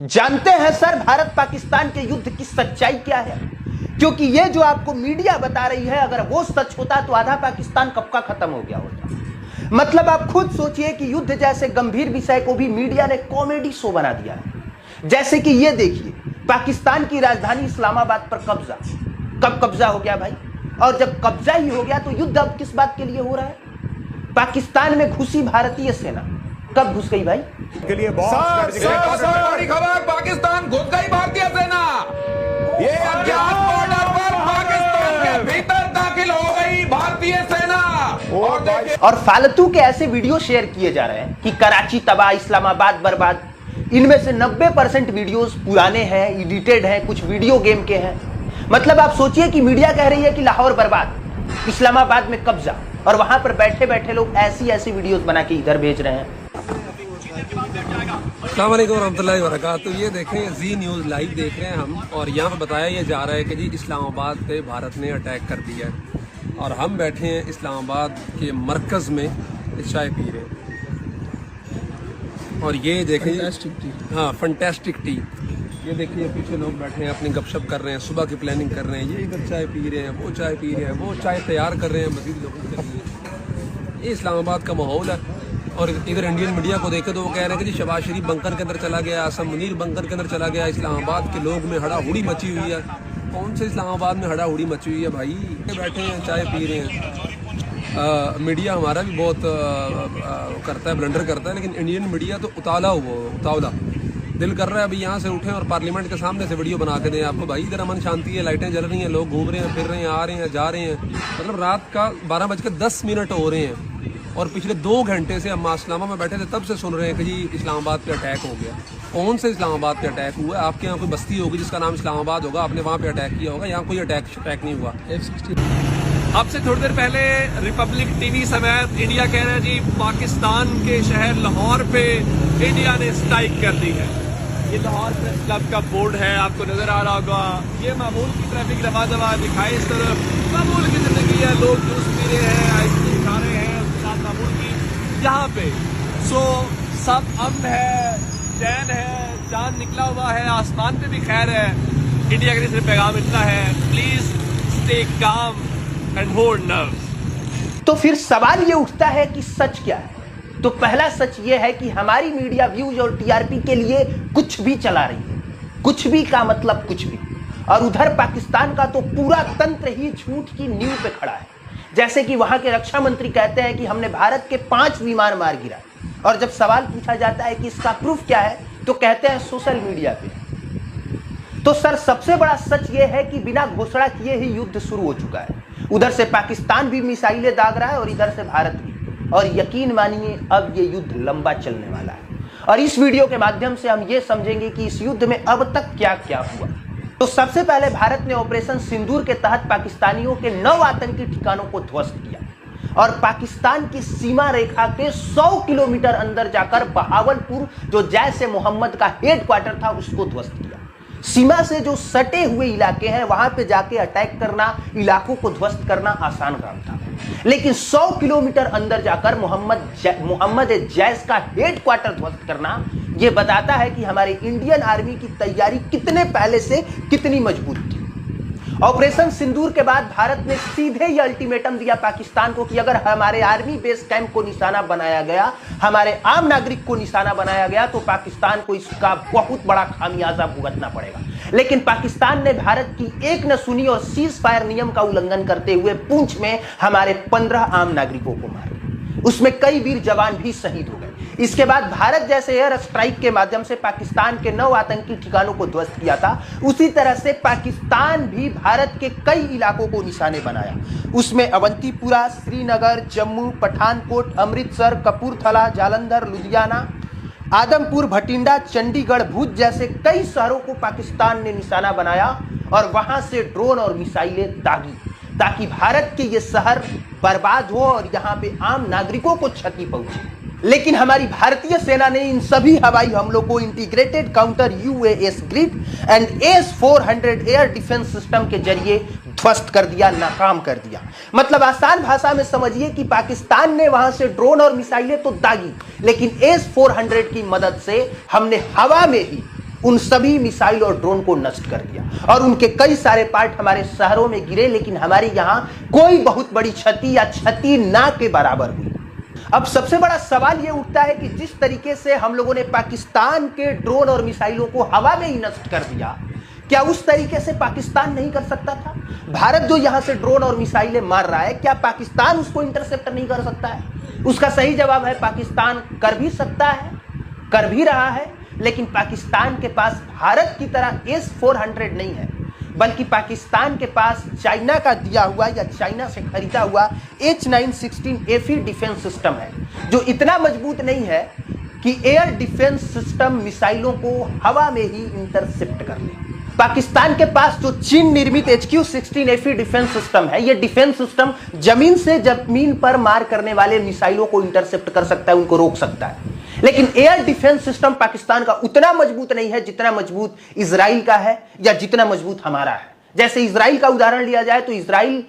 जानते हैं सर भारत पाकिस्तान के युद्ध की सच्चाई क्या है? क्योंकि ये जो आपको मीडिया बता रही है, अगर वो सच होता तो आधा पाकिस्तान कब का खत्म हो गया होता। मतलब आप खुद सोचिए कि युद्ध जैसे गंभीर विषय को भी मीडिया ने कॉमेडी शो बना दिया है। जैसे कि ये देखिए, पाकिस्तान की राजधानी इस्लामाबाद पर कब्जा। कब कब्जा हो गया भाई? और जब कब्जा ही हो गया तो युद्ध अब किस बात के लिए हो रहा है? पाकिस्तान में घुसी भारतीय सेना कब घुस गई भाई? के लिए बड़ी खबर, पाकिस्तान घुस गई भारतीय सेना। ये अज्ञात बॉर्डर पर पाकिस्तान के भीतर दाखिल हो गई भारतीय सेना। और फालतू के ऐसे वीडियो शेयर किए जा रहे हैं कि कराची तबाह, इस्लामाबाद बर्बाद। इनमें से 90% वीडियोस पुराने हैं, एडिटेड हैं, कुछ वीडियो गेम के हैं। मतलब आप सोचिए कि मीडिया कह रही है कि लाहौर बर्बाद, इस्लामाबाद में कब्जा, और वहां पर बैठे बैठे लोग ऐसी वीडियोस बना के इधर भेज रहे हैं। अस्सलाम वालेकुम रहमतुल्लाहि व बरकातुहू। ये देखें, जी न्यूज़ लाइव देख रहे हैं हम, और यहाँ पर बताया ये जा रहा है कि जी इस्लामाबाद पे भारत ने अटैक कर दिया है, और हम बैठे हैं इस्लामाबाद के मरकज़ में चाय पी रहे हैं। और ये देखें, हाँ फंटेस्टिक टी। ये देखिए पीछे लोग बैठे हैं, अपनी गपशप कर रहे हैं, सुबह की प्लानिंग कर रहे हैं। ये इधर चाय पी रहे हैं, वो चाय पी रहे हैं, वो चाय तैयार कर रहे हैं मज़ीद लोगों के लिए। ये इस्लामाबाद का माहौल है। और इधर इंडियन मीडिया को देखे तो वो कह रहे हैं कि जी शहबाज शरीफ बंकर के अंदर चला गया, आसम मुनीर बंकर के अंदर चला गया, इस्लामाबाद के लोग में हड़ाहुड़ी मची हुई है। कौन से इस्लामाबाद में हड़ाहुड़ी मची हुई है भाई? बैठे हैं, चाय पी रहे हैं। मीडिया हमारा भी बहुत करता है, ब्लंडर करता है, लेकिन इंडियन मीडिया तो उतावला दिल कर रहा है अभी यहाँ से उठें और पार्लियामेंट के सामने से वीडियो बना के दें आपको। भाई इधर अमन शांति है, लाइटें जल रही हैं, लोग घूम रहे हैं, फिर रहे हैं, आ रहे हैं, जा रहे हैं। मतलब रात का 12:10 हो रहे हैं, और पिछले 2 घंटे से हम इस्लामा में बैठे थे, तब से सुन रहे हैं कि जी इस्लामाबाद पे अटैक हो गया। कौन से इस्लामाबाद पे अटैक हुआ है? आपके यहाँ कोई बस्ती होगी जिसका नाम इस्लामाबाद होगा, आपने वहाँ पे अटैक किया होगा। यहाँ कोई अटैक नहीं हुआ। अब से थोड़ी देर पहले रिपब्लिक टीवी समेत इंडिया कह रहे हैं जी पाकिस्तान के शहर लाहौर पे इंडिया ने स्ट्राइक कर दी है। ये लाहौर प्रेस क्लब का बोर्ड है, आपको नजर आ रहा होगा। ये मामूल की ट्रैफिक रवा दवा दिखाए इस तरफ, मामूल की जिंदगी है, लोग जूस पी रहे हैं, आइसक्रीम खा रहे हैं, उसके साथ मामूल की यहाँ पे सब अमन है, चैन है, चांद निकला हुआ है, आसमान पे भी खैर है। इंडिया के लिए सिर्फ पैगाम इतना है, please stay calm and hold nerves. तो फिर सवाल ये उठता है कि सच क्या है? तो पहला सच ये है कि हमारी मीडिया व्यूज और टीआरपी के लिए कुछ भी चला रही है। कुछ भी का मतलब कुछ भी। और उधर पाकिस्तान का तो पूरा तंत्र ही झूठ की नींव पे खड़ा है। जैसे कि वहां के रक्षा मंत्री कहते हैं कि हमने भारत के 5 विमान मार गिराए, और जब सवाल पूछा जाता है कि इसका प्रूफ क्या है, तो कहते हैं सोशल मीडिया पे। तो सर सबसे बड़ा सच ये है कि बिना घोषणा किए ही युद्ध शुरू हो चुका है। उधर से पाकिस्तान भी मिसाइलें दाग रहा है और इधर से भारत भी। और यकीन मानिए अब ये युद्ध लंबा चलने वाला है। और इस वीडियो के माध्यम से हम ये समझेंगे कि इस युद्ध में अब तक क्या क्या हुआ। तो सबसे पहले भारत ने ऑपरेशन सिंदूर के तहत पाकिस्तानियों के 9 आतंकी ठिकानों को ध्वस्त किया, और पाकिस्तान की सीमा रेखा के 100 किलोमीटर अंदर जाकर बहावलपुर, जो जैश ए मोहम्मद का हेडक्वार्टर था, उसको ध्वस्त किया। सीमा से जो सटे हुए इलाके हैं वहां पे जाके अटैक करना, इलाकों को ध्वस्त करना आसान काम था, लेकिन 100 किलोमीटर अंदर जाकर मोहम्मद जैश का हेडक्वार्टर ध्वस्त करना, यह बताता है कि हमारे इंडियन आर्मी की तैयारी कितने पहले से कितनी मजबूत थी। ऑपरेशन सिंदूर के बाद भारत ने सीधे यह अल्टीमेटम दिया पाकिस्तान को कि अगर हमारे आर्मी बेस कैंप को निशाना बनाया गया, हमारे आम नागरिक को निशाना बनाया गया, तो पाकिस्तान को इसका बहुत बड़ा खामियाजा भुगतना पड़ेगा। लेकिन पाकिस्तान ने भारत की एक न सुनी और सीज फायर नियम का उल्लंघन करते हुए पुंछ में हमारे 15 आम नागरिकों को मार दिया। उसमें कई वीर जवान भी शहीद हो गए। इसके बाद भारत जैसे एयर स्ट्राइक के माध्यम से पाकिस्तान के 9 आतंकी ठिकानों को ध्वस्त किया था, उसी तरह से पाकिस्तान भी भारत के कई इलाकों को निशाने बनाया। उसमें अवंतीपुरा, श्रीनगर, जम्मू, पठानकोट, अमृतसर, कपूरथला, जालंधर, लुधियाना, आदमपुर, भटिंडा, चंडीगढ़, भुज जैसे कई शहरों को पाकिस्तान ने निशाना बनाया, और वहां से ड्रोन और मिसाइलें दागी, ताकि भारत के ये शहर बर्बाद हो और यहाँ पे आम नागरिकों को क्षति पहुंचे। लेकिन हमारी भारतीय सेना ने इन सभी हवाई हमलों को integrated counter US grid and AS-400 air defence system के जरिए ध्वस्त कर दिया, नाकाम कर दिया। मतलब आसान भाषा में समझिए कि पाकिस्तान ने वहां से ड्रोन और मिसाइलें तो दागी, लेकिन AS-400 की मदद से हमने हवा में ही उन सभी मिसाइल और ड्रोन को नष्ट कर दिया और उनके कई सारे पार्ट हमारे शहरों में गिरे, लेकिन हमारे यहां कोई बहुत बड़ी क्षति या क्षति ना के बराबर हुई। अब सबसे बड़ा सवाल यह उठता है कि जिस तरीके से हम लोगों ने पाकिस्तान के ड्रोन और मिसाइलों को हवा में ही नष्ट कर दिया, क्या उस तरीके से पाकिस्तान नहीं कर सकता था? भारत जो यहां से ड्रोन और मिसाइलें मार रहा है, क्या पाकिस्तान उसको इंटरसेप्ट नहीं कर सकता है? उसका सही जवाब है पाकिस्तान कर भी सकता है, कर भी रहा है, लेकिन पाकिस्तान के पास भारत की तरह S-400 नहीं है, बल्कि पाकिस्तान के पास चाइना का दिया हुआ या चाइना से खरीदा हुआ H-916 डिफेंस सिस्टम है, जो इतना मजबूत नहीं है कि एयर डिफेंस सिस्टम मिसाइलों को हवा में ही इंटरसेप्ट कर ले। पाकिस्तान के पास जो चीन निर्मित HQ-16 डिफेंस सिस्टम है, यह डिफेंस सिस्टम जमीन से जमीन पर मार करने वाले मिसाइलों को इंटरसेप्ट कर सकता है, उनको रोक सकता है। लेकिन एयर डिफेंस सिस्टम पाकिस्तान का उतना मजबूत नहीं है जितना मजबूत इजराइल का है या जितना मजबूत हमारा है। जैसे इजराइल का उदाहरण लिया जाए तो इजराइल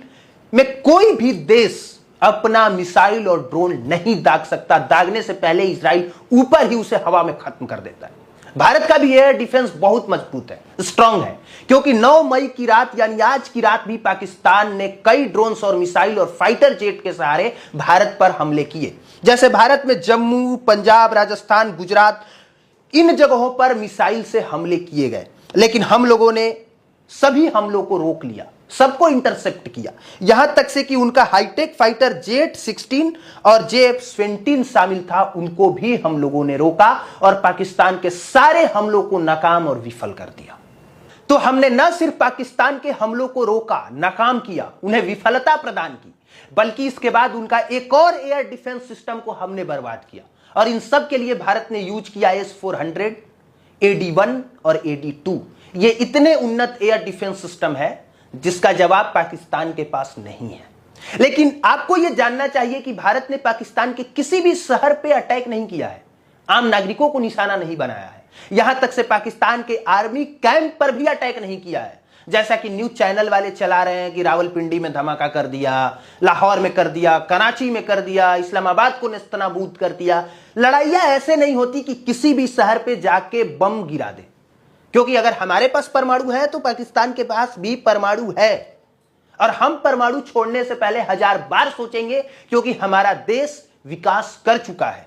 में कोई भी देश अपना मिसाइल और ड्रोन नहीं दाग सकता, दागने से पहले इजराइल ऊपर ही उसे हवा में खत्म कर देता है। भारत का भी एयर डिफेंस बहुत मजबूत है, स्ट्रांग है, क्योंकि 9 मई की रात यानी आज की रात भी पाकिस्तान ने कई ड्रोन्स और मिसाइल और फाइटर जेट के सहारे भारत पर हमले किए। जैसे भारत में जम्मू, पंजाब, राजस्थान, गुजरात, इन जगहों पर मिसाइल से हमले किए गए, लेकिन हम लोगों ने सभी हमलों को रोक लिया, सबको इंटरसेप्ट किया। यहां तक से कि उनका हाईटेक फाइटर JF-16 और JF-17 शामिल था, उनको भी हम लोगों ने रोका और पाकिस्तान के सारे हमलों को नाकाम और विफल कर दिया। तो हमने न सिर्फ पाकिस्तान के हमलों को रोका, नाकाम किया, उन्हें विफलता प्रदान की, बल्कि इसके बाद उनका एक और एयर डिफेंस सिस्टम को हमने बर्बाद किया। और इन सब के लिए भारत ने यूज किया S-400, AD-1 और AD-2। ये इतने उन्नत एयर डिफेंस सिस्टम है जिसका जवाब पाकिस्तान के पास नहीं है। लेकिन आपको यह जानना चाहिए कि भारत ने पाकिस्तान के किसी भी शहर पे अटैक नहीं किया है, आम नागरिकों को निशाना नहीं बनाया है, यहां तक से पाकिस्तान के आर्मी कैंप पर भी अटैक नहीं किया है। जैसा कि न्यूज चैनल वाले चला रहे हैं कि रावलपिंडी में धमाका कर दिया, लाहौर में कर दिया, कराची में कर दिया, इस्लामाबाद को नेस्तनाबूद कर दिया। लड़ाइयां ऐसे नहीं होती कि किसी भी शहर पे जाके बम गिरा दे, क्योंकि अगर हमारे पास परमाणु है तो पाकिस्तान के पास भी परमाणु है, और हम परमाणु छोड़ने से पहले 1000 बार सोचेंगे, क्योंकि हमारा देश विकास कर चुका है,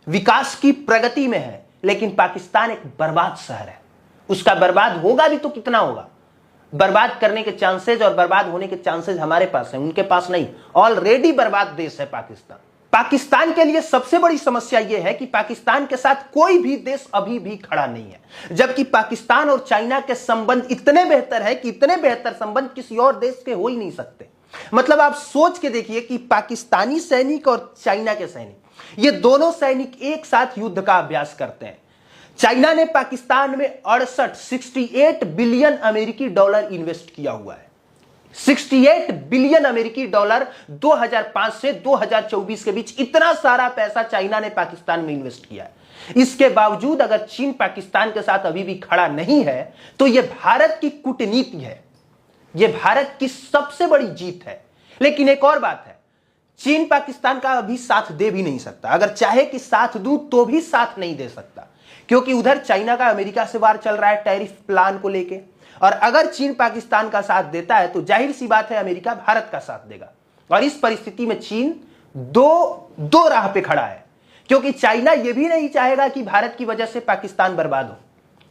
विकास की प्रगति में है। लेकिन पाकिस्तान एक बर्बाद शहर है, उसका बर्बाद होगा भी तो कितना होगा। बर्बाद करने के चांसेस और बर्बाद होने के चांसेस हमारे पास हैं, उनके पास नहीं। ऑलरेडी बर्बाद देश है पाकिस्तान। पाकिस्तान के लिए सबसे बड़ी समस्या यह है कि पाकिस्तान के साथ कोई भी देश अभी भी खड़ा नहीं है, जबकि पाकिस्तान और चाइना के संबंध इतने बेहतर है कि इतने बेहतर संबंध किसी और देश के हो ही नहीं सकते। मतलब आप सोच के देखिए कि पाकिस्तानी सैनिक और चाइना के सैनिक, ये दोनों सैनिक एक साथ युद्ध का अभ्यास करते हैं। चाइना ने पाकिस्तान में 68 बिलियन अमेरिकी डॉलर इन्वेस्ट किया हुआ है। 68 बिलियन अमेरिकी डॉलर 2005 से 2024 के बीच, इतना सारा पैसा चाइना ने पाकिस्तान में इन्वेस्ट किया है। इसके बावजूद अगर चीन पाकिस्तान के साथ अभी भी खड़ा नहीं है तो यह भारत की कूटनीति है, यह भारत की सबसे बड़ी जीत है। लेकिन एक और बात है, चीन पाकिस्तान का अभी साथ दे भी नहीं सकता। अगर चाहे कि साथ दूं तो भी साथ नहीं दे सकता, क्योंकि उधर चाइना का अमेरिका से वार चल रहा है टैरिफ प्लान को लेके। और अगर चीन पाकिस्तान का साथ देता है तो जाहिर सी बात है अमेरिका भारत का साथ देगा। और इस परिस्थिति में चीन दो राह पे खड़ा है, क्योंकि चाइना यह भी नहीं चाहेगा कि भारत की वजह से पाकिस्तान बर्बाद हो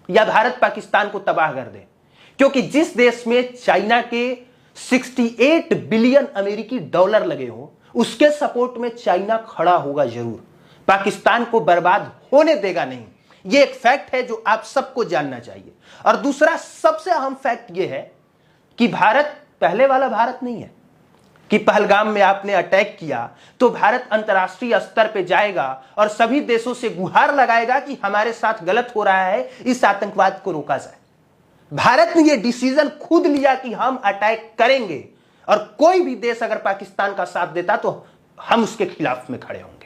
या भारत पाकिस्तान को तबाह कर दे, क्योंकि जिस देश में चाइना के 68 बिलियन अमेरिकी डॉलर लगे हो, उसके सपोर्ट में चाइना खड़ा होगा जरूर, पाकिस्तान को बर्बाद होने देगा नहीं। यह एक फैक्ट है जो आप सबको जानना चाहिए। और दूसरा सबसे अहम फैक्ट यह है कि भारत पहले वाला भारत नहीं है कि पहलगाम में आपने अटैक किया तो भारत अंतर्राष्ट्रीय स्तर पे जाएगा और सभी देशों से गुहार लगाएगा कि हमारे साथ गलत हो रहा है, इस आतंकवाद को रोका जाए। भारत ने यह डिसीजन खुद लिया कि हम अटैक करेंगे, और कोई भी देश अगर पाकिस्तान का साथ देता तो हम उसके खिलाफ में खड़े होंगे।